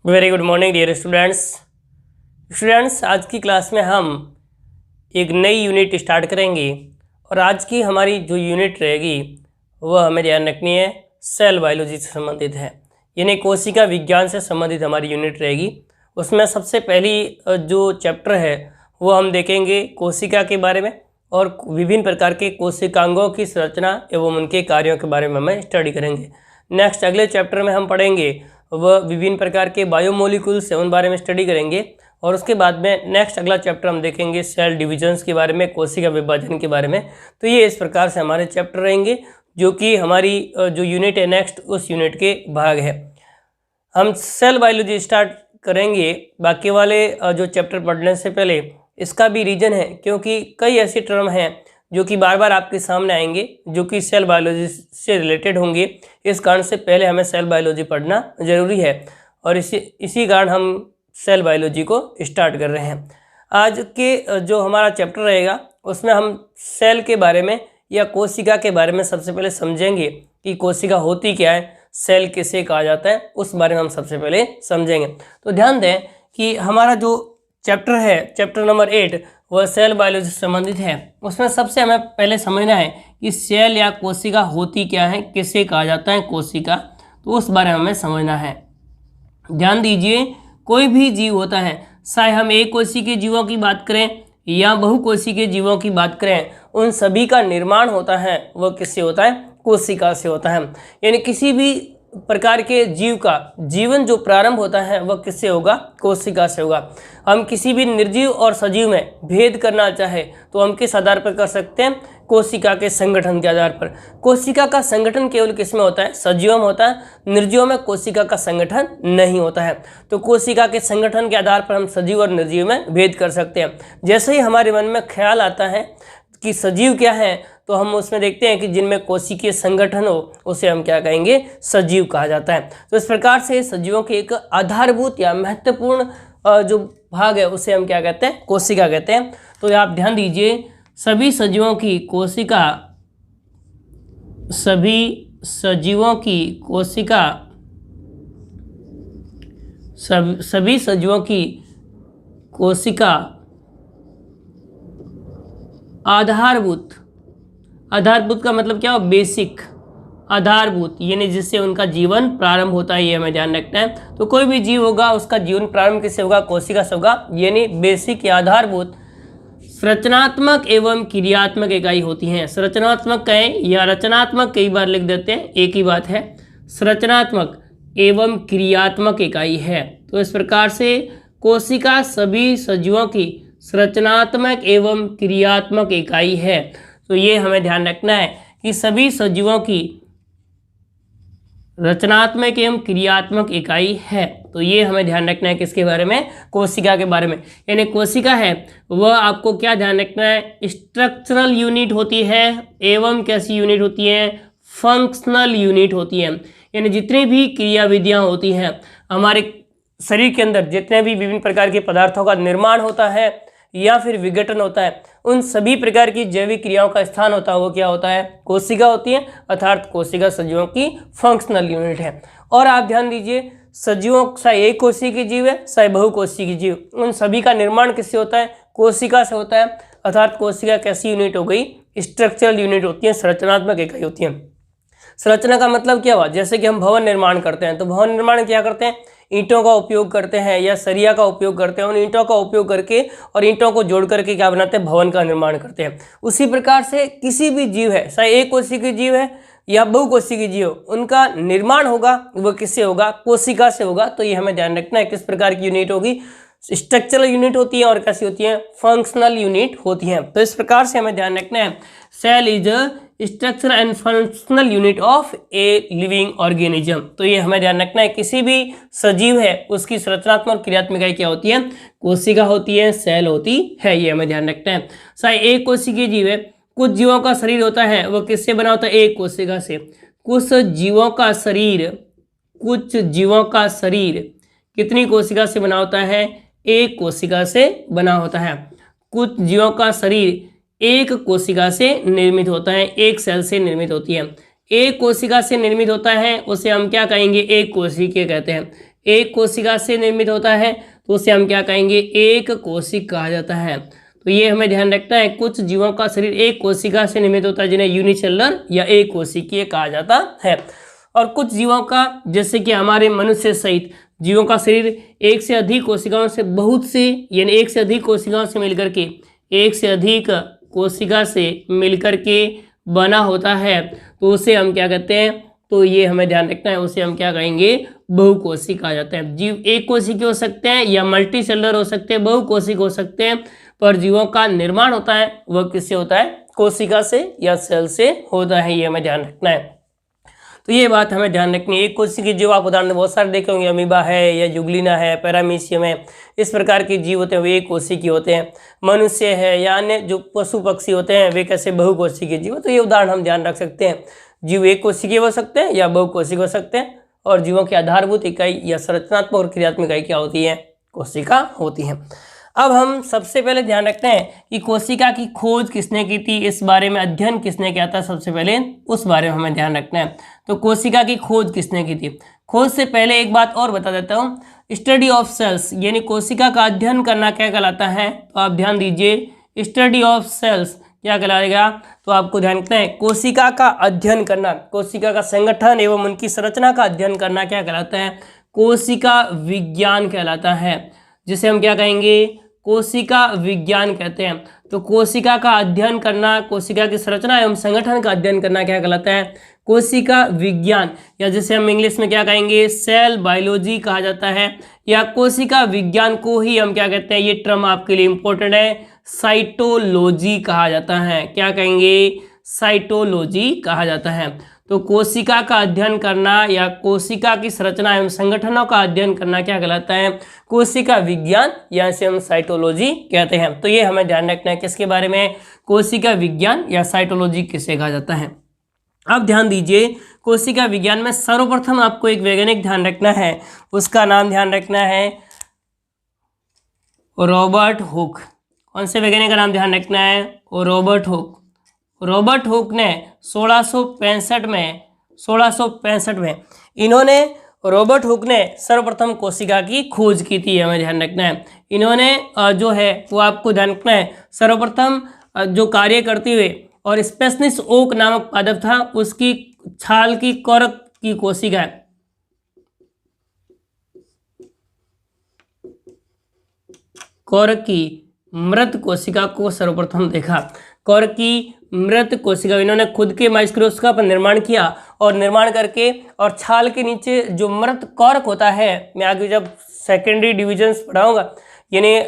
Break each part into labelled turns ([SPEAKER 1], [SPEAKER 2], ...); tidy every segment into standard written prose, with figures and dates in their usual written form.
[SPEAKER 1] Very good morning dear students. आज की class में हम एक नई यूनिट स्टार्ट करेंगे और आज की हमारी जो यूनिट रहेगी वह हमें ध्यान रखनी है, सेल बायोलॉजी से संबंधित है, यानी कोशिका विज्ञान से संबंधित हमारी यूनिट रहेगी। उसमें सबसे पहली जो चैप्टर है वो हम देखेंगे कोशिका के बारे में और विभिन्न प्रकार के कोशिकांगों की संरचना एवं उनके कार्यों के बारे में हमें स्टडी करेंगे। नेक्स्ट अगले चैप्टर में हम पढ़ेंगे वह विभिन्न प्रकार के बायोमोलिक्यूल्स हैं उन बारे में स्टडी करेंगे और उसके बाद में नेक्स्ट अगला चैप्टर हम देखेंगे सेल डिविजन्स के बारे में, कोशिका विभाजन के बारे में। तो ये इस प्रकार से हमारे चैप्टर रहेंगे जो कि हमारी जो यूनिट है नेक्स्ट उस यूनिट के भाग है। हम सेल बायोलॉजी स्टार्ट करेंगे बाकी वाले जो चैप्टर पढ़ने से पहले। इसका भी रीज़न है क्योंकि कई ऐसे टर्म हैं जो कि बार बार आपके सामने आएंगे जो कि सेल बायोलॉजी से रिलेटेड होंगे। इस कारण से पहले हमें सेल बायोलॉजी पढ़ना ज़रूरी है और इसी कारण हम सेल बायोलॉजी को स्टार्ट कर रहे हैं। आज के जो हमारा चैप्टर रहेगा उसमें हम सेल के बारे में या कोशिका के बारे में सबसे पहले समझेंगे कि कोशिका होती क्या है, सेल किसे कहा जाता है, उस बारे में हम सबसे पहले समझेंगे। तो ध्यान दें कि हमारा जो चैप्टर है, चैप्टर नंबर 8, वह सेल बायोलॉजी से संबंधित है। उसमें सबसे हमें पहले समझना है कि सेल या कोशिका होती क्या है, किसे कहा जाता है कोशिका, तो उस बारे में हमें समझना है। ध्यान दीजिए, कोई भी जीव होता है, चाहे हम एक कोशिकीय जीवों की बात करें या बहुकोशिकीय जीवों की बात करें, उन सभी का निर्माण होता है वह किससे होता है, कोशिका से होता है। यानी किसी भी प्रकार के जीव का जीवन जो प्रारंभ होता है वह किससे होगा, कोशिका से होगा। हम किसी भी निर्जीव और सजीव में भेद करना चाहे तो हम किस आधार पर कर सकते हैं, कोशिका के संगठन के आधार पर। कोशिका का संगठन केवल किस में होता है, सजीवों में होता है, निर्जीवों में कोशिका का संगठन नहीं होता है। तो कोशिका के संगठन के आधार पर हम सजीव और निर्जीव में भेद कर सकते हैं। जैसे ही हमारे मन में ख्याल आता है कि सजीव क्या है तो हम उसमें देखते हैं कि जिनमें कोशिकीय संगठन हो उसे हम क्या कहेंगे, सजीव कहा जाता है। तो इस प्रकार से सजीवों के एक आधारभूत या महत्वपूर्ण जो भाग है उसे हम क्या कहते हैं, कोशिका कहते हैं। तो आप ध्यान दीजिए, सभी सजीवों की कोशिका, सभी सजीवों की कोशिका, सभी सजीवों की कोशिका आधारभूत का मतलब क्या हो, बेसिक, आधारभूत यानी जिससे उनका जीवन प्रारंभ होता है, ये हमें ध्यान रखना है। तो कोई भी जीव होगा उसका जीवन प्रारंभ किससे होगा, कोशिका से होगा। यानी बेसिक या आधारभूत संरचनात्मक एवं क्रियात्मक इकाई होती हैं। संरचनात्मक कहें या रचनात्मक, कई बार लिख देते हैं, एक ही बात है, संरचनात्मक एवं क्रियात्मक इकाई है। तो इस प्रकार से कोशिका सभी सजीवों की संरचनात्मक एवं क्रियात्मक इकाई है। तो ये हमें ध्यान रखना है कि सभी सजीवों की रचनात्मक एवं क्रियात्मक इकाई है। तो ये हमें ध्यान रखना है किसके बारे में, कोशिका के बारे में। यानी कोशिका है वह आपको क्या ध्यान रखना है, स्ट्रक्चरल यूनिट होती है एवं कैसी यूनिट होती है, फंक्शनल यूनिट होती है। यानी जितनी भी क्रिया विधियाँ होती हैं हमारे शरीर के अंदर, जितने भी विभिन्न प्रकार के पदार्थों का निर्माण होता है या फिर विघटन होता है, उन सभी प्रकार की जैविक क्रियाओं का स्थान होता है वो क्या होता है, कोशिका होती है। अर्थात कोशिका सजीवों की फंक्शनल यूनिट है। और आप ध्यान दीजिए, सजीवों चाहे एक कोशिकीय जीव है चाहे बहुकोशिकीय जीव, उन सभी का निर्माण किससे होता है, कोशिका से होता है। अर्थात कोशिका कैसी यूनिट हो गई, स्ट्रक्चरल यूनिट होती है, संरचनात्मक इकाई होती है। संरचना का मतलब क्या हुआ, जैसे कि हम भवन निर्माण करते हैं तो भवन निर्माण क्या करते हैं, ईंटों का उपयोग करते हैं या सरिया का उपयोग करते हैं। उन ईंटों का उपयोग करके और ईंटों को जोड़ करके क्या बनाते हैं, भवन का निर्माण करते हैं। उसी प्रकार से किसी भी जीव है, चाहे एक कोशिकीय जीव है या बहुकोशिकीय जीव, उनका निर्माण होगा वो किससे होगा, कोशिका से होगा। तो ये हमें ध्यान रखना है किस प्रकार की यूनिट होगी, स्ट्रक्चरल यूनिट होती है और कैसी होती है, फंक्शनल यूनिट होती है। तो इस प्रकार से हमें ध्यान रखना है, cell is structure and functional unit of a living organism. तो ये हमें ध्यान रखना है, किसी भी सजीव है उसकी संरचनात्मक क्रियात्मक इकाई क्या होती है, कोशिका होती है, सेल होती है। ये हमें ध्यान रखना है। चाहे एक कोशिकीय जीव है, कुछ जीवों का शरीर होता है वो किससे बना होता है, एक कोशिका से। कुछ जीवों का शरीर कितनी कोशिका से बना होता है, एक कोशिका से बना होता है। कुछ जीवों का शरीर एक कोशिका से निर्मित होता है, एक सेल से निर्मित होती है। एक कोशिका से निर्मित होता है उसे हम क्या कहेंगे, एक कोशिकीय कहते हैं। एक कोशिका से निर्मित होता है तो उसे हम क्या कहेंगे, एक कोशिक कहा जाता है। तो ये हमें ध्यान रखना है, कुछ जीवों का शरीर एक कोशिका से निर्मित होता है जिन्हें यूनिसेलुलर या एक कोशिकीय कहा जाता है। और कुछ जीवों का, जैसे कि हमारे मनुष्य सहित जीवों का शरीर एक से अधिक कोशिकाओं से, बहुत से यानी एक से अधिक कोशिकाओं से मिलकर के, एक से अधिक कोशिका से मिलकर के बना होता है, तो उसे हम क्या कहते हैं, तो ये हमें ध्यान रखना है, उसे हम क्या कहेंगे, बहुकोशिक कहा जाता है। जीव एक कोशिकीय हो सकते हैं या मल्टी सेलुलर हो सकते हैं, बहुकोशिक हो सकते हैं, पर जीवों का निर्माण होता है वह किससे होता है, कोशिका से या सेल से होता है, ये हमें ध्यान रखना है। तो ये बात हमें ध्यान रखनी है। एक कोशिकीय जीव आप उदाहरण बहुत सारे देखे होंगे, अमीबा है या जुगलिना है, पैरामीशियम है, इस प्रकार के जीव होते हैं वे एक कोशिकीय होते हैं। मनुष्य है या अन्य जो पशु पक्षी होते हैं वे कैसे बहुकोशिकीय जीव, तो ये उदाहरण हम ध्यान रख सकते हैं। जीव एक कोशिकीय हो सकते हैं या बहुकोशिकीय हो सकते हैं, और जीवों की आधारभूत इकाई या संरचनात्मक और क्रियात्मक इकाई क्या होती है, कोशिका होती है। अब हम सबसे पहले ध्यान रखते हैं कि कोशिका की खोज किसने की थी, इस बारे में अध्ययन किसने किया था, सबसे पहले उस बारे में हमें ध्यान रखना है। तो कोशिका की खोज किसने की थी। खोज से पहले एक बात और बता देता हूँ, स्टडी ऑफ सेल्स यानी कोशिका का अध्ययन करना क्या कहलाता है, तो आप ध्यान दीजिए, स्टडी ऑफ सेल्स क्या कहलाएगा, तो आपको ध्यान रखना है, कोशिका का अध्ययन करना, कोशिका का संगठन एवं उनकी संरचना का अध्ययन करना क्या कहलाता है, कोशिका विज्ञान कहलाता है, जिसे हम क्या कहेंगे, कोशिका विज्ञान कहते हैं। तो कोशिका का अध्ययन करना, कोशिका की संरचना एवं संगठन का अध्ययन करना क्या कहलाता है, कोशिका विज्ञान, या जिसे हम इंग्लिश में क्या कहेंगे, सेल बायोलॉजी कहा जाता है, या कोशिका विज्ञान को ही हम क्या कहते हैं, ये टर्म आपके लिए इंपॉर्टेंट है, साइटोलॉजी कहा जाता है। क्या कहेंगे, साइटोलॉजी कहा जाता है। तो कोशिका का अध्ययन करना या कोशिका की संरचना एवं संगठनों का अध्ययन करना क्या कहलाता है, कोशिका विज्ञान, या इसे हम साइटोलॉजी कहते हैं। तो ये हमें ध्यान रखना है किसके बारे में, कोशिका विज्ञान या साइटोलॉजी किसे कहा जाता है। अब ध्यान दीजिए, कोशिका विज्ञान में सर्वप्रथम आपको एक वैज्ञानिक ध्यान रखना है, उसका नाम ध्यान रखना है रॉबर्ट हुक। कौन से वैज्ञानिक का नाम ध्यान रखना है, रॉबर्ट हुक। रॉबर्ट हुक ने 1665 में इन्होंने, रॉबर्ट हुक ने सर्वप्रथम कोशिका की खोज की थी, हमें ध्यान रखना है। इन्होंने जो है वो आपको ध्यान रखना है, सर्वप्रथम जो कार्य करते हुए, और स्पेसनिस ओक नामक पादप था, उसकी छाल की कोरक की कोशिका, कोरक की मृत कोशिका को सर्वप्रथम देखा। कोरक की मृत कोशिका इन्होंने खुद के माइक्रोस्कोप पर निर्माण किया, और निर्माण करके, और छाल के नीचे जो मृत कोरक होता है, मैं आगे जब सेकेंडरी डिविजन्स पढ़ाऊंगा यानी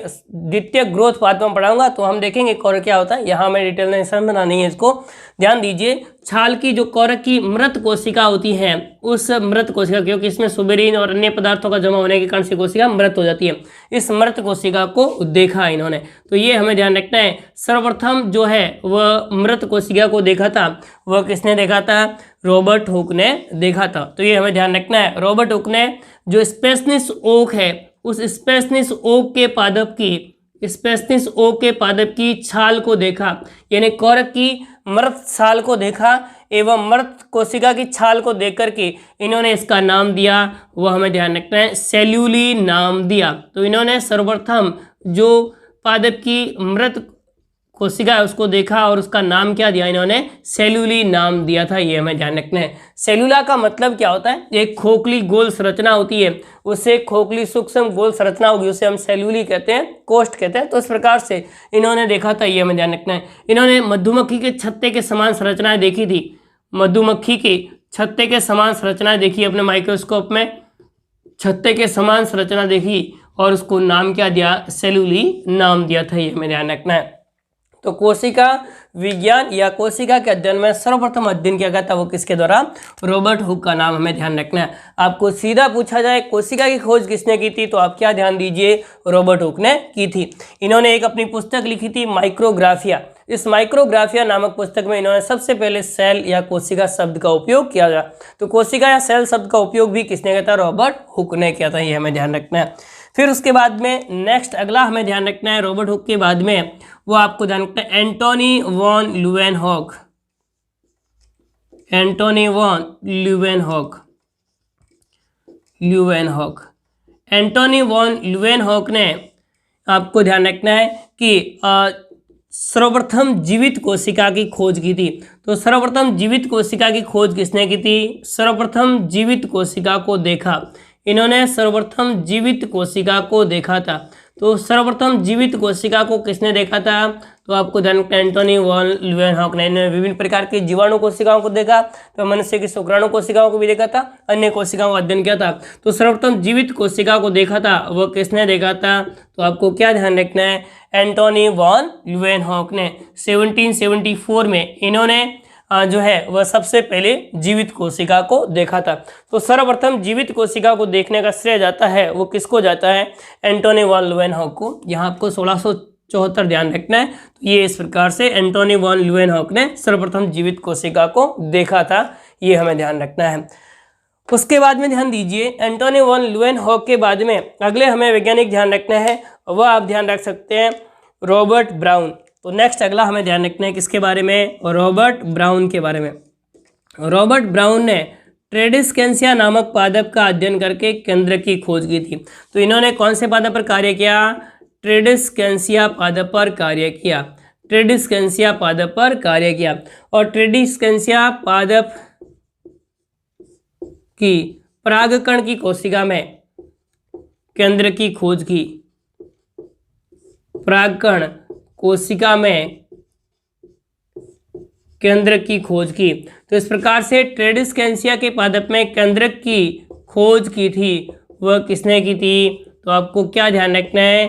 [SPEAKER 1] द्वितीय ग्रोथ पाथ में पढ़ाऊंगा तो हम देखेंगे कोरक क्या होता है, यहाँ मैं डिटेल में समझना नहीं है इसको। ध्यान दीजिए, छाल की जो कोरक की मृत कोशिका होती है, उस मृत कोशिका, क्योंकि इसमें सुबेरीन और अन्य पदार्थों का जमा होने के कारण से कोशिका मृत हो जाती है, इस मृत कोशिका को देखा इन्होंने। तो ये हमें ध्यान रखना है, सर्वप्रथम जो है वह मृत कोशिका को देखा था, वह किसने देखा था, रॉबर्ट हुक ने देखा था। तो ये हमें ध्यान रखना है, रॉबर्ट हुक ने जो स्पेसनिस ओक है, उस स्पेसनिस ओक के पादप की छाल को देखा, यानी कोरक की मृत छाल को देखा एवं मृत कोशिका की छाल को देख करके इन्होंने इसका नाम दिया, वह हमें ध्यान रखना है, सेल्यूली नाम दिया। तो इन्होंने सर्वप्रथम जो पादप की मृत कोशिका है उसको देखा और उसका नाम क्या दिया, इन्होंने सेल्यूली नाम दिया था, ये हमें ध्यान रखना है। सेल्यूला का मतलब क्या होता है, एक खोखली गोल संरचना होती है, उससे खोखली सूक्ष्म गोल संरचना होगी, उसे हम सेल्यूली कहते हैं, कोष्ठ कहते हैं। तो इस प्रकार से इन्होंने देखा था, ये हमें ध्यान रखना है। इन्होंने मधुमक्खी के छत्ते के समान संरचनाएं देखी थी, मधुमक्खी के छत्ते के समान संरचनाएं देखी अपने माइक्रोस्कोप में, छत्ते के समान संरचना देखी और उसको नाम क्या दिया, सेल्यूली नाम दिया था, ये हमें ध्यान रखना है। तो कोशिका विज्ञान या कोशिका के अध्ययन में सर्वप्रथम अध्ययन किया गया था, वो किसके द्वारा, रॉबर्ट हुक का नाम हमें ध्यान रखना है। आपको सीधा पूछा जाए कोशिका की खोज किसने की थी, तो आप क्या ध्यान दीजिए, रॉबर्ट हुक ने की थी। इन्होंने एक अपनी पुस्तक लिखी थी माइक्रोग्राफिया। इस माइक्रोग्राफिया नामक पुस्तक में इन्होंने सबसे पहले सेल या कोशिका शब्द का उपयोग किया गया। तो कोशिका या सेल शब्द का उपयोग भी किसने किया था, रॉबर्ट हुक ने किया था, ये हमें ध्यान रखना है। फिर उसके बाद में नेक्स्ट अगला हमें ध्यान रखना है, रॉबर्ट हुक के बाद में वो आपको ध्यान रखना है Antony von Leeuwenhoek. Antony von Leeuwenhoek Antony von Leeuwenhoek ने, आपको ध्यान रखना है कि सर्वप्रथम जीवित कोशिका की खोज की थी। तो सर्वप्रथम जीवित कोशिका की खोज किसने की थी? सर्वप्रथम जीवित कोशिका को देखा, इन्होंने सर्वप्रथम जीवित कोशिका को देखा था। तो सर्वप्रथम जीवित कोशिका को किसने देखा था? तो आपको ध्यान रखना, एंटोनी वॉन ल्यूवेनहॉक ने। इन्होंने विभिन्न प्रकार की जीवाणु कोशिकाओं को देखा, तो मनुष्य की शुक्राणु कोशिकाओं को भी देखा था, अन्य कोशिकाओं का अध्ययन किया था। तो सर्वप्रथम जीवित कोशिका को देखा था, वह किसने देखा था? तो आपको क्या ध्यान रखना है? एंटोनी वॉन ल्यूवेनहॉक ने 1774 में इन्होंने जो है वह सबसे पहले जीवित कोशिका को देखा था। तो सर्वप्रथम जीवित कोशिका को देखने का श्रेय जाता है, वो किसको जाता है? एंटोनी वॉन ल्यूवेनहॉक को। यहाँ आपको 1674 ध्यान रखना है। तो ये इस प्रकार से एंटोनी वॉन ल्यूवेनहॉक ने सर्वप्रथम जीवित कोशिका को देखा था, ये हमें ध्यान रखना है। उसके बाद में ध्यान दीजिए, एंटोनी वॉन ल्यूवेनहॉक के बाद में अगले हमें वैज्ञानिक ध्यान रखना है, वह आप ध्यान रख सकते हैं रॉबर्ट ब्राउन। तो नेक्स्ट अगला हमें ध्यान रखना है किसके बारे में? रॉबर्ट ब्राउन के बारे में। रॉबर्ट ब्राउन ने ट्रेडिस्केंसिया नामक पादप का अध्ययन करके केंद्र की खोज की थी। तो इन्होंने कौन से पादप पर कार्य किया? ट्रेडिस्केंसिया पादप पर कार्य किया, ट्रेडिस्केंसिया पादप पर कार्य किया। और ट्रेडिस्केंसिया पादप की परागकण की कोशिका में केंद्र की खोज की, परागकण कोशिका में केंद्र की खोज की। तो इस प्रकार से ट्रेडिस्केंसिया के पादप में केंद्रक की खोज की थी, वह किसने की थी? तो आपको क्या ध्यान रखना है?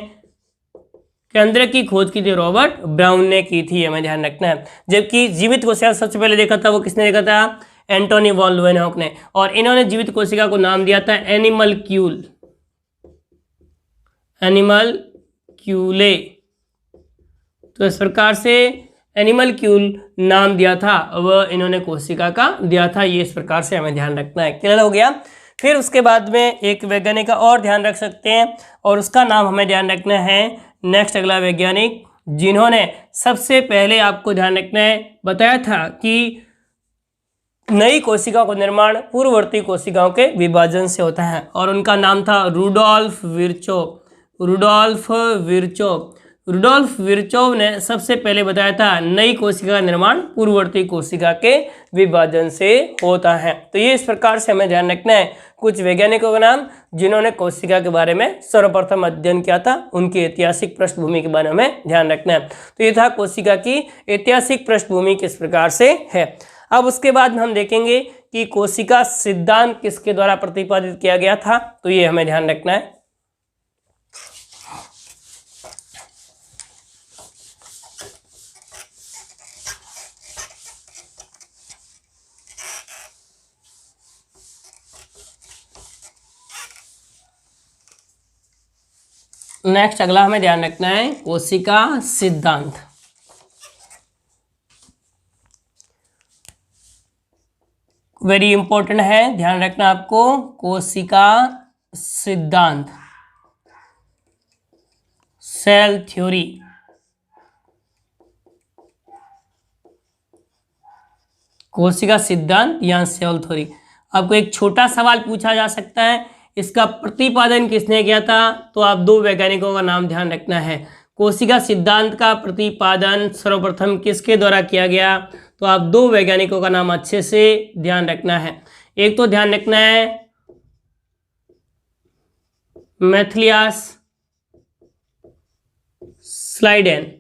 [SPEAKER 1] केंद्रक की खोज की थी रॉबर्ट ब्राउन ने की थी, हमें ध्यान रखना है। जबकि जीवित कोशिका सबसे पहले देखा था, वो किसने देखा था? एंटोनी वॉन ल्यूवेनहॉक ने। और इन्होंने जीवित कोशिका को नाम दिया था एनिमलक्यूल, एनिमलक्यूले। तो इस प्रकार से एनिमलक्यूल नाम दिया था, वह इन्होंने कोशिका का दिया था, ये इस प्रकार से हमें ध्यान रखना है। क्लियर हो गया? फिर उसके बाद में एक वैज्ञानिक का और ध्यान रख सकते हैं, और उसका नाम हमें ध्यान रखना है। नेक्स्ट अगला वैज्ञानिक जिन्होंने सबसे पहले, आपको ध्यान रखना है, बताया था कि नई कोशिकाओं का निर्माण पूर्ववर्ती कोशिकाओं के विभाजन से होता है, और उनका नाम था रुडोल्फ विर्चोव। रुडोल्फ विर्चोव, रुडोल्फ विर्चोव ने सबसे पहले बताया था नई कोशिका का निर्माण पूर्ववर्ती कोशिका के विभाजन से होता है। तो ये इस प्रकार से हमें ध्यान रखना है कुछ वैज्ञानिकों का नाम जिन्होंने कोशिका के बारे में सर्वप्रथम अध्ययन किया था, उनकी ऐतिहासिक पृष्ठभूमि के बारे में ध्यान रखना है। तो ये था कोशिका की ऐतिहासिक पृष्ठभूमि किस प्रकार से है। अब उसके बाद हम देखेंगे कि कोशिका सिद्धांत किसके द्वारा प्रतिपादित किया गया था, तो ये हमें ध्यान रखना है। नेक्स्ट अगला हमें ध्यान रखना है कोशिका सिद्धांत। वेरी इंपॉर्टेंट है, ध्यान रखना आपको। कोशिका सिद्धांत, सेल थ्योरी। कोशिका सिद्धांत या सेल थ्योरी। आपको एक छोटा सवाल पूछा जा सकता है, इसका प्रतिपादन किसने किया था? तो आप दो वैज्ञानिकों का नाम ध्यान रखना है। कोशिका सिद्धांत का प्रतिपादन सर्वप्रथम किसके द्वारा किया गया? तो आप दो वैज्ञानिकों का नाम अच्छे से ध्यान रखना है। एक तो ध्यान रखना है मैथिलियास स्लाइडेन,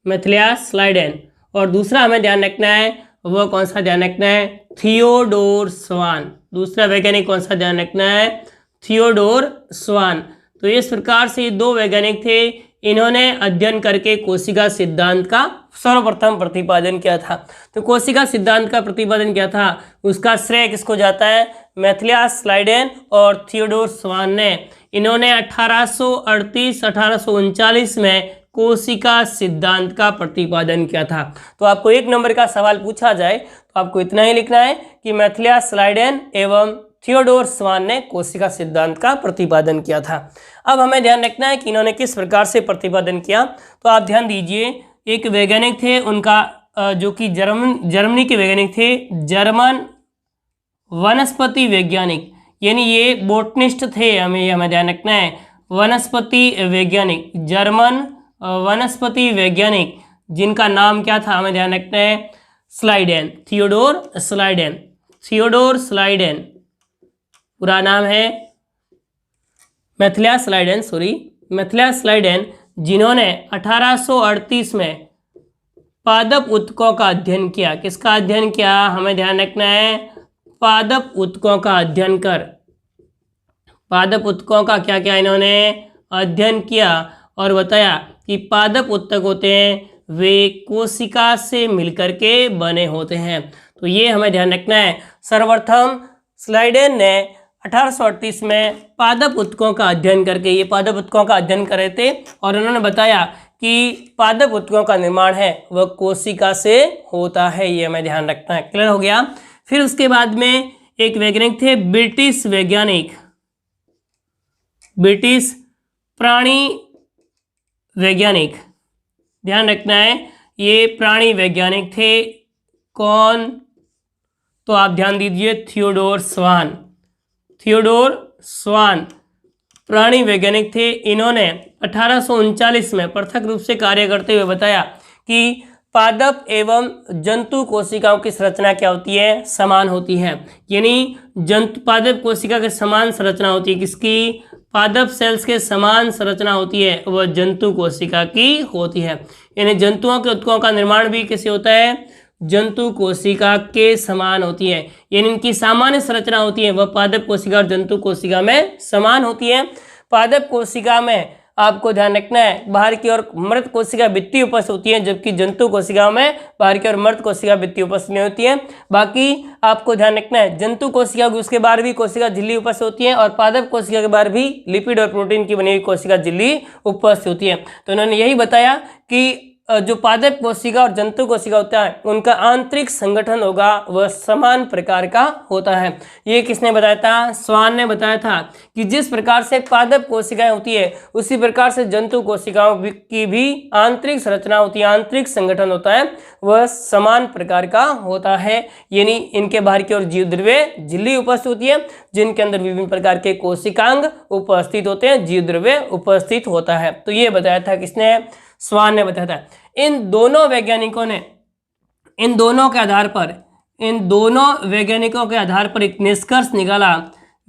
[SPEAKER 1] मैथिलियास स्लाइडेन। और दूसरा हमें ध्यान रखना है, वह कौन सा ध्यान रखना है? थियोडोर स्वान। दूसरा वैज्ञानिक कौन सा ध्यान रखना है? थियोडोर स्वान। तो इस प्रकार से दो वैज्ञानिक थे, इन्होंने अध्ययन करके कोशिका सिद्धांत का सर्वप्रथम प्रतिपादन किया था। तो कोशिका सिद्धांत का प्रतिपादन किया था, उसका श्रेय किसको जाता है? मैथिलियास स्लाइडेन और थियोडोर स्वान ने। इन्होंने 1838-1839 में कोशिका सिद्धांत का प्रतिपादन किया था। तो आपको एक नंबर का सवाल पूछा जाए तो आपको इतना ही लिखना है कि मैथिलियास स्लाइडेन एवं थियोडोर स्वान ने कोशिका सिद्धांत का प्रतिपादन किया था। अब हमें ध्यान रखना है कि इन्होंने किस प्रकार से प्रतिपादन किया। तो आप ध्यान दीजिए, एक वैज्ञानिक थे उनका जो कि जर्मनी के वैज्ञानिक थे, जर्मन वनस्पति वैज्ञानिक, यानी ये बोटनिस्ट थे, हमें ध्यान रखना है। वनस्पति वैज्ञानिक, जर्मन वनस्पति वैज्ञानिक जिनका नाम क्या था, हमें ध्यान रखना है, Schleiden, Theodore Schleiden. Theodore Schleiden पूरा नाम है मैथिलिया स्लाइडेन, मैथिलिया स्लाइडेन, जिन्होंने 1838 में पादप ऊतकों का अध्ययन किया। किसका अध्ययन किया, हमें ध्यान रखना है, पादप ऊतकों का अध्ययन कर, पादप ऊतकों का क्या क्या इन्होंने अध्ययन किया और बताया कि पादप ऊतक होते हैं वे कोशिका से मिलकर के बने होते हैं। तो ये हमें ध्यान रखना है। सर्वप्रथम स्लाइडेन ने 1838 में पादप ऊतकों का अध्ययन करके, ये पादप ऊतकों का अध्ययन कर रहे थे और उन्होंने बताया कि पादप ऊतकों का निर्माण है वह कोशिका से होता है। ये हमें ध्यान रखना है। क्लियर हो गया। फिर उसके बाद में एक वैज्ञानिक थे, ब्रिटिश वैज्ञानिक, ब्रिटिश प्राणी वैज्ञानिक, ध्यान रखना है, ये प्राणी वैज्ञानिक थे। कौन, तो आप ध्यान दीजिए, थियोडोर स्वान, थियोडोर स्वान प्राणी वैज्ञानिक थे। इन्होंने 1839 में पृथक रूप से कार्य करते हुए बताया कि पादप एवं जंतु कोशिकाओं की संरचना क्या होती है, समान होती है। यानी जंतु पादप कोशिका की समान संरचना होती है। किसकी, पादप सेल्स के समान संरचना होती है, वह जंतु कोशिका की होती है। यानी जंतुओं के ऊतकों का निर्माण भी कैसे होता है, जंतु कोशिका के समान होती है। यानी इनकी सामान्य संरचना होती है वह पादप कोशिका और जंतु कोशिका में समान होती है। पादप कोशिका में आपको ध्यान रखना है, बाहर की ओर मृत कोशिका भित्ति उपस्थित होती है, जबकि जंतु कोशिकाओं में बाहर की ओर मृत कोशिका भित्ति उपस्थित नहीं होती है। बाकी आपको ध्यान रखना है, जंतु कोशिका की उसके बाहर भी कोशिका झिल्ली उपस्थित होती है और पादप कोशिका के बाहर भी लिपिड और प्रोटीन की बनी हुई कोशिका झिल्ली उपस्थित होती है। तो उन्होंने यही बताया कि जो पादप कोशिका और जंतु कोशिका होता है उनका आंतरिक संगठन होगा वह समान प्रकार का होता है। ये किसने बताया था, स्वान ने बताया था कि जिस प्रकार से पादप कोशिकाएं होती है उसी प्रकार से जंतु कोशिकाओं की भी आंतरिक संरचना होती है, आंतरिक संगठन होता है वह समान प्रकार का होता है। यानी इनके बाहर की ओर जीवद्रव्य झिल्ली उपस्थित होती है जिनके अंदर विभिन्न प्रकार के कोशिकांग उपस्थित होते हैं, जीवद्रव्य उपस्थित होता है। तो ये बताया था किसने, स्वान ने बताया था। इन दोनों वैज्ञानिकों ने, इन दोनों वैज्ञानिकों के आधार पर एक निष्कर्ष निकाला,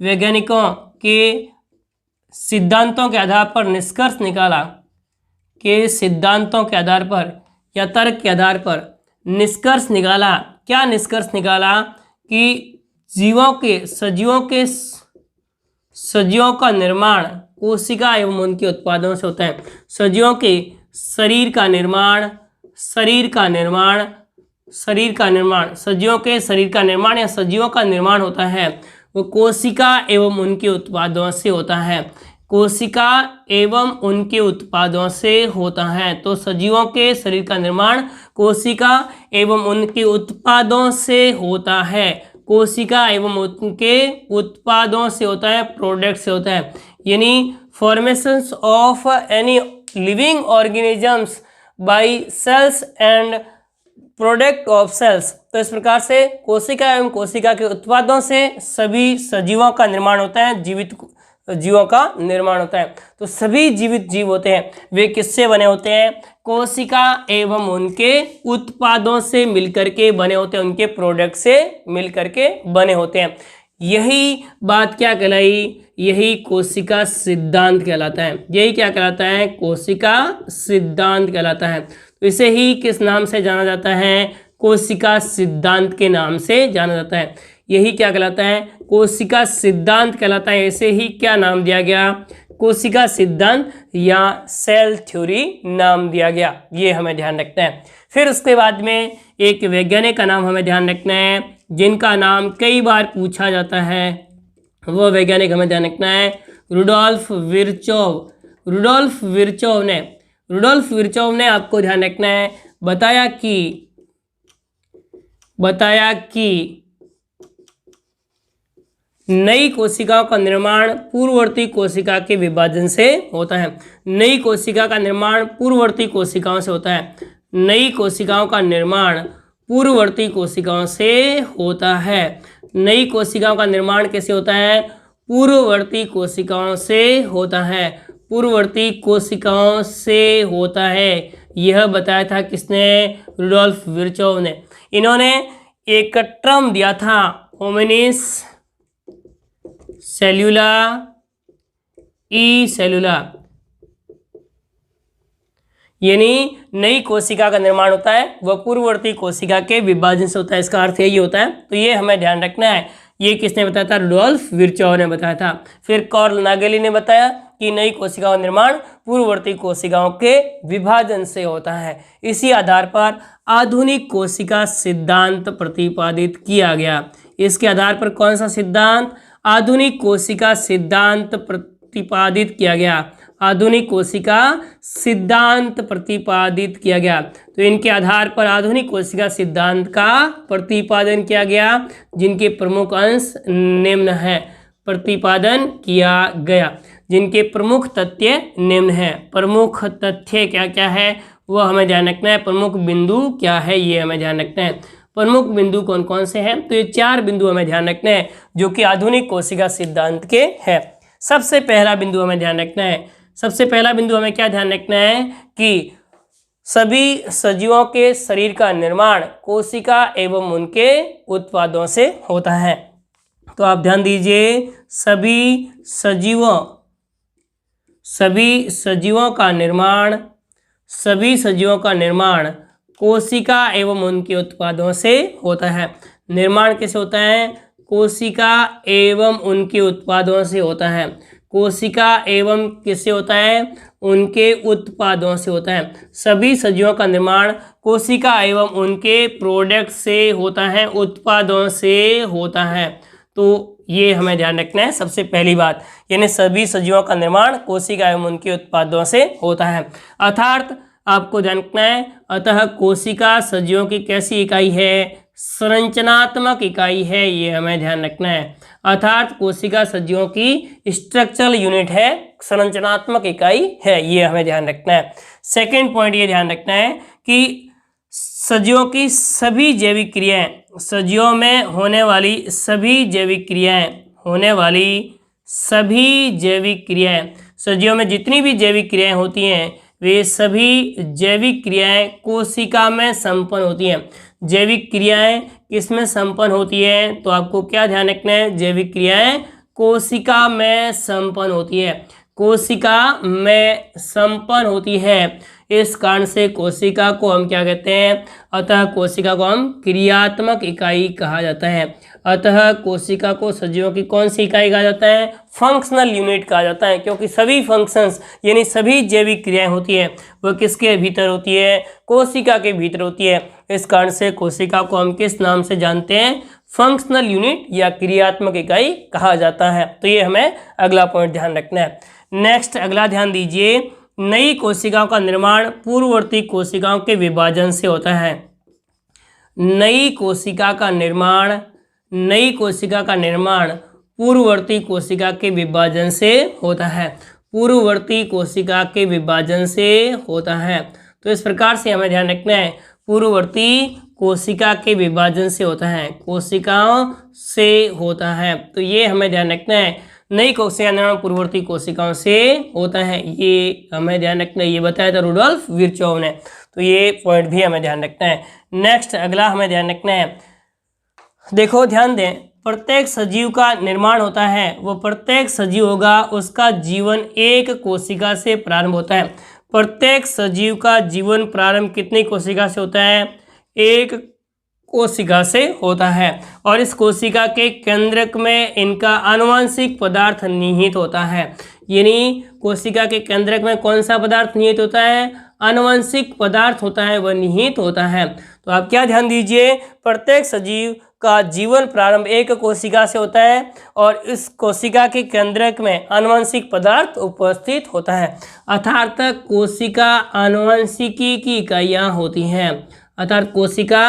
[SPEAKER 1] वैज्ञानिकों के सिद्धांतों के आधार पर निष्कर्ष निकाला, के सिद्धांतों के आधार पर या तर्क के आधार पर निष्कर्ष निकाला। क्या निष्कर्ष निकाला कि सजीवों का निर्माण कोशिका एवं उनके उत्पादों से होता है। सजीवों के शरीर का निर्माण, सजीवों के शरीर का निर्माण या सजीवों का निर्माण होता है वो कोशिका एवं उनके उत्पादों से होता है, कोशिका एवं उनके उत्पादों से होता है। तो सजीवों के शरीर का निर्माण कोशिका एवं उनके उत्पादों से होता है, कोशिका एवं उनके उत्पादों से होता है, प्रोडक्ट से होता है। यानी formations of any living organisms by cells and product of cells. तो इस प्रकार से कोशिका एवं कोशिका के उत्पादों से सभी सजीवों का निर्माण होता है, जीवित जीवों का निर्माण होता है। तो सभी जीवित जीव होते हैं वे किससे बने होते हैं, कोशिका एवं उनके उत्पादों से मिलकर के बने होते हैं, उनके प्रोडक्ट से मिलकर के बने होते हैं। यही बात क्या कहलाई, यही कोशिका सिद्धांत कहलाता है। यही क्या कहलाता है, कोशिका सिद्धांत कहलाता है। तो इसे ही किस नाम से जाना जाता है, कोशिका सिद्धांत के नाम से जाना जाता है। यही क्या कहलाता है, कोशिका सिद्धांत कहलाता है। ऐसे ही क्या नाम दिया गया, कोशिका सिद्धांत या सेल थ्योरी नाम दिया गया। ये हमें ध्यान रखना है। फिर उसके बाद में एक वैज्ञानिक का नाम हमें ध्यान रखना है जिनका नाम कई बार पूछा जाता है, वो वैज्ञानिक हमें ध्यान रखना है रुडोल्फ विर्चोव। रुडोल्फ विर्चोव ने आपको ध्यान रखना है बताया कि नई कोशिकाओं का निर्माण पूर्ववर्ती कोशिका के विभाजन से होता है। नई कोशिका का निर्माण पूर्ववर्ती कोशिकाओं से होता है। नई कोशिकाओं का निर्माण पूर्ववर्ती कोशिकाओं से होता है। नई कोशिकाओं का निर्माण कैसे होता है? पूर्ववर्ती कोशिकाओं से होता है, पूर्ववर्ती कोशिकाओं से होता है। यह बताया था किसने? रुडोल्फ विर्चोव ने। इन्होंने एक टर्म दिया था, होमिनिस सेल्यूला ई सेल्यूला, यानी नई कोशिका का निर्माण होता है वह पूर्ववर्ती कोशिका के विभाजन से होता है। इसका अर्थ यही होता है। तो ये हमें ध्यान रखना है। ये किसने बताया था? रुडोल्फ विर्चोव ने बताया था। फिर कार्ल नागेली ने बताया कि नई कोशिकाओं का निर्माण पूर्ववर्ती कोशिकाओं के विभाजन से होता है। इसी आधार पर आधुनिक कोशिका सिद्धांत प्रतिपादित किया गया। इसके आधार पर कौन सा सिद्धांत? आधुनिक कोशिका सिद्धांत प्रतिपादित किया गया। आधुनिक कोशिका सिद्धांत प्रतिपादित किया गया। तो इनके आधार पर आधुनिक कोशिका सिद्धांत का प्रतिपादन किया गया, जिनके प्रमुख अंश निम्न है। प्रतिपादन किया गया, जिनके प्रमुख तथ्य निम्न है। प्रमुख तथ्य क्या क्या है वह हमें ध्यान रखना है। प्रमुख बिंदु क्या है ये हमें ध्यान रखना है। प्रमुख बिंदु कौन कौन से हैं? तो ये 4 बिंदु हमें ध्यान रखना है जो कि आधुनिक कोशिका सिद्धांत के हैं। सबसे पहला बिंदु हमें ध्यान रखना है। सबसे पहला बिंदु हमें क्या ध्यान रखना है कि सभी सजीवों के शरीर का निर्माण कोशिका एवं उनके उत्पादों से होता है। तो आप ध्यान दीजिए, सभी सजीवों का निर्माण कोशिका एवं उनके उत्पादों से होता है। निर्माण कैसे होता है? कोशिका एवं उनके उत्पादों से होता है। कोशिका एवं किससे होता है? उनके उत्पादों से होता है। सभी सजीवों का निर्माण कोशिका एवं उनके प्रोडक्ट से होता है, उत्पादों से होता है। तो ये हमें ध्यान रखना है सबसे पहली बात, यानी सभी सजीवों का निर्माण कोशिका एवं उनके उत्पादों से होता है। अर्थात आपको ध्यान रखना है, अतः कोशिका सजीवों की कैसी इकाई है? संरचनात्मक इकाई है, ये हमें ध्यान रखना है। अर्थात कोशिका सजीवों की स्ट्रक्चरल यूनिट है, संरचनात्मक इकाई है, ये हमें ध्यान रखना है। सेकंड पॉइंट ये ध्यान रखना है कि सजीवों की सभी जैविक क्रियाएं, सजीवों में होने वाली सभी जैविक क्रियाएं, सजीवों में जितनी भी जैविक क्रियाएं होती हैं वे सभी जैविक क्रियाएं कोशिका में संपन्न होती हैं। जैविक क्रियाएं किसमें संपन्न होती हैं? तो आपको क्या ध्यान रखना है? जैविक क्रियाएं कोशिका में संपन्न होती है, कोशिका में संपन्न होती है। इस कारण से कोशिका को हम क्या कहते हैं? अतः कोशिका को हम क्रियात्मक इकाई कहा जाता है। अतः कोशिका को सजीवों की कौन सी इकाई कहा जाता है? फंक्शनल यूनिट कहा जाता है, क्योंकि सभी फंक्शंस यानी सभी जैविक क्रियाएं होती है वह किसके भीतर होती है? कोशिका के भीतर होती है। इस कारण से कोशिका को हम किस नाम से जानते हैं? फंक्शनल यूनिट या क्रियात्मक इकाई कहा जाता है। तो ये हमें अगला पॉइंट ध्यान रखना है। नेक्स्ट अगला ध्यान दीजिए, नई कोशिकाओं का निर्माण पूर्ववर्ती कोशिकाओं के विभाजन से होता है। नई कोशिका का निर्माण पूर्ववर्ती कोशिका के विभाजन से होता है, पूर्ववर्ती कोशिका के विभाजन से होता है। तो इस प्रकार से हमें ध्यान रखना है, पूर्ववर्ती कोशिका के विभाजन से होता है, कोशिकाओं से होता है। तो ये हमें ध्यान रखना है, नई कोशिका निर्माण पूर्ववर्ती कोशिकाओं से होता है, ये हमें ध्यान रखना है। ये बताया था रुडोल्फ विर्चोव ने। तो ये पॉइंट भी हमें ध्यान रखना है। नेक्स्ट अगला हमें ध्यान रखना है, देखो ध्यान दें, प्रत्येक सजीव का निर्माण होता है, वो प्रत्येक सजीव होगा उसका जीवन एक कोशिका से प्रारंभ होता है। प्रत्येक सजीव का जीवन प्रारंभ कितनी कोशिका से होता है? एक कोशिका से होता है। और इस कोशिका के केंद्रक में इनका आनुवंशिक पदार्थ निहित होता है। यानी कोशिका के केंद्रक में कौन सा पदार्थ निहित होता है? आनुवंशिक पदार्थ होता है, वह निहित होता है। तो आप क्या ध्यान दीजिए, प्रत्येक सजीव का जीवन प्रारंभ एक कोशिका से होता है और इस कोशिका के केंद्रक में आनुवंशिक पदार्थ उपस्थित होता है। अर्थात कोशिका आनुवंशिकी की इकाइयाँ होती हैं, अर्थात कोशिका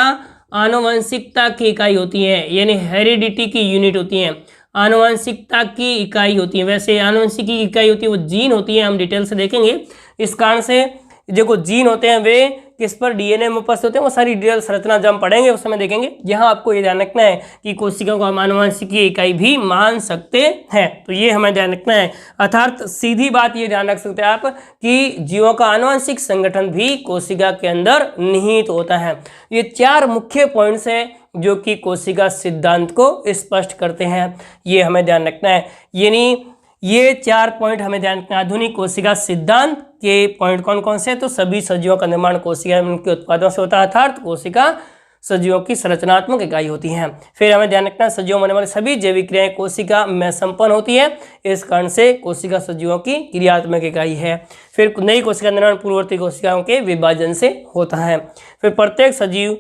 [SPEAKER 1] आनुवंशिकता की इकाई होती है, यानी हेरिडिटी की यूनिट होती है, आनुवंशिकता की इकाई होती है। वैसे आनुवंशिकी की इकाई होती है वो जीन होती है, हम डिटेल से देखेंगे। इस कारण से देखो जीन होते हैं वे किस पर डीएनए में उपस्थित होते हैं, वो सारी डिटेल संरचना जब हम पढ़ेंगे उस समय देखेंगे। यहाँ आपको ये ध्यान रखना है कि कोशिका को हम आनुवंशिकीय इकाई भी मान सकते हैं, तो ये हमें ध्यान रखना है। अर्थात सीधी बात ये ध्यान रख सकते हैं आप कि जीवों का आनुवंशिक संगठन भी कोशिका के अंदर निहित होता है। ये 4 मुख्य पॉइंट्स हैं जो कि कोशिका सिद्धांत को स्पष्ट करते हैं, ये हमें ध्यान रखना है। यानी ये 4 पॉइंट हमें ध्यान रखना है। आधुनिक कोशिका सिद्धांत के पॉइंट कौन कौन से हैं? तो सभी सजीवों का निर्माण कोशिका के उत्पादों से होता है, अर्थात कोशिका सजीवों की संरचनात्मक इकाई होती हैं। फिर हमें ध्यान रखना है सजीवों में होने वाली सभी जैविक क्रियाएं कोशिका में संपन्न होती है, इस कारण से कोशिका सजीवों की क्रियात्मक इकाई है। फिर नई कोशिका निर्माण पूर्ववर्ती कोशिकाओं के विभाजन से होता है। फिर प्रत्येक सजीव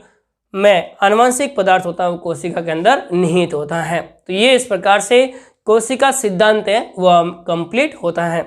[SPEAKER 1] में आनुवंशिक पदार्थ होता है वो कोशिका के अंदर निहित होता है। तो ये इस प्रकार से कोशिका सिद्धांत है वह कंप्लीट होता है।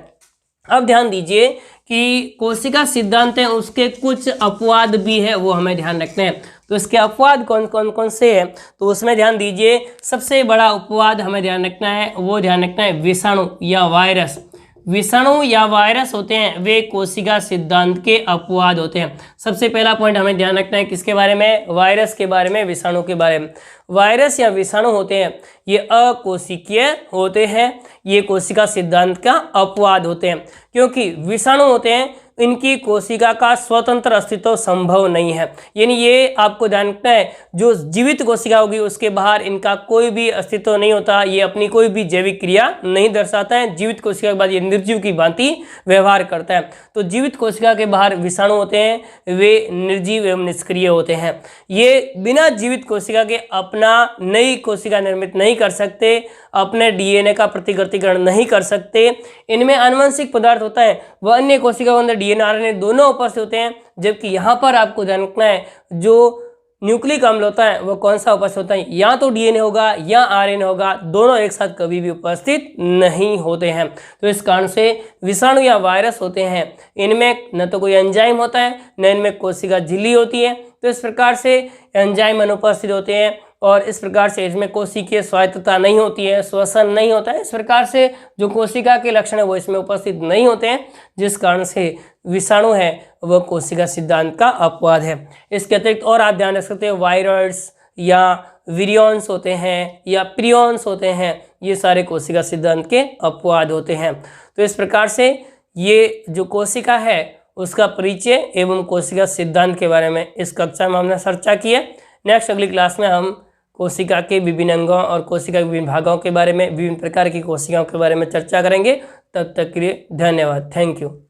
[SPEAKER 1] अब ध्यान दीजिए कि कोशिका सिद्धांत है उसके कुछ अपवाद भी है, वो हमें ध्यान रखने हैं। तो इसके अपवाद कौन कौन कौन से हैं, तो उसमें ध्यान दीजिए सबसे बड़ा अपवाद हमें ध्यान रखना है, वो ध्यान रखना है विषाणु या वायरस। विषाणु या वायरस होते हैं वे कोशिका सिद्धांत के अपवाद होते हैं। सबसे पहला पॉइंट हमें ध्यान रखना है किसके बारे में? वायरस के बारे में, विषाणु के बारे में। वायरस या विषाणु होते हैं ये अकोशिकीय होते हैं, ये कोशिका सिद्धांत का अपवाद होते हैं, क्योंकि विषाणु होते हैं इनकी कोशिका का स्वतंत्र अस्तित्व संभव नहीं है। यानी ये आपको ध्यान रखना है जो जीवित कोशिका होगी उसके बाहर इनका कोई भी अस्तित्व नहीं होता, ये अपनी कोई भी जैविक क्रिया नहीं दर्शाता है। जीवित कोशिका के बाद ये निर्जीव की भांति व्यवहार करता है। तो जीवित कोशिका के बाहर विषाणु होते हैं वे निर्जीव एवं निष्क्रिय होते हैं। ये बिना जीवित कोशिका के अपना नई कोशिका निर्मित नहीं कर सकते, अपने डीएनए का प्रतिकृतिकरण नहीं कर सकते। इनमें आनुवंशिक पदार्थ होता है वह अन्य कोशिका के अंदर डीएनए आरएनए दोनों उपस्थित होते हैं, जबकि यहाँ पर आपको ध्यान रखना है जो न्यूक्लिक अम्ल होता है वो कौन सा उपस्थित होता है? या तो डीएनए होगा या आरएनए होगा, दोनों एक साथ कभी भी उपस्थित नहीं होते हैं। तो इस कारण से विषाणु या वायरस होते हैं इनमें न तो कोई एंजाइम होता है न इनमें कोशिका झिल्ली होती है। तो इस प्रकार से एंजाइम अनुपस्थित होते हैं और इस प्रकार से इसमें कोशिकीय स्वायत्तता नहीं होती है, श्वसन नहीं होता है। इस प्रकार से जो कोशिका के लक्षण है वो इसमें उपस्थित नहीं होते हैं, जिस कारण से विषाणु है वह कोशिका सिद्धांत का अपवाद है। इसके अतिरिक्त और आप ध्यान रख सकते हैं वायरॉइड्स या विरियॉन्स होते हैं या प्रियॉन्स होते हैं, ये सारे कोशिका सिद्धांत के अपवाद होते हैं। तो इस प्रकार से ये जो कोशिका है उसका परिचय एवं कोशिका सिद्धांत के बारे में इस कक्षा में हमने चर्चा की है। नेक्स्ट अगली क्लास में हम कोशिका के विभिन्न अंगों और कोशिका के विभिन्न भागों के बारे में, विभिन्न प्रकार की कोशिकाओं के बारे में चर्चा करेंगे। तब तक के लिए धन्यवाद। Thank you.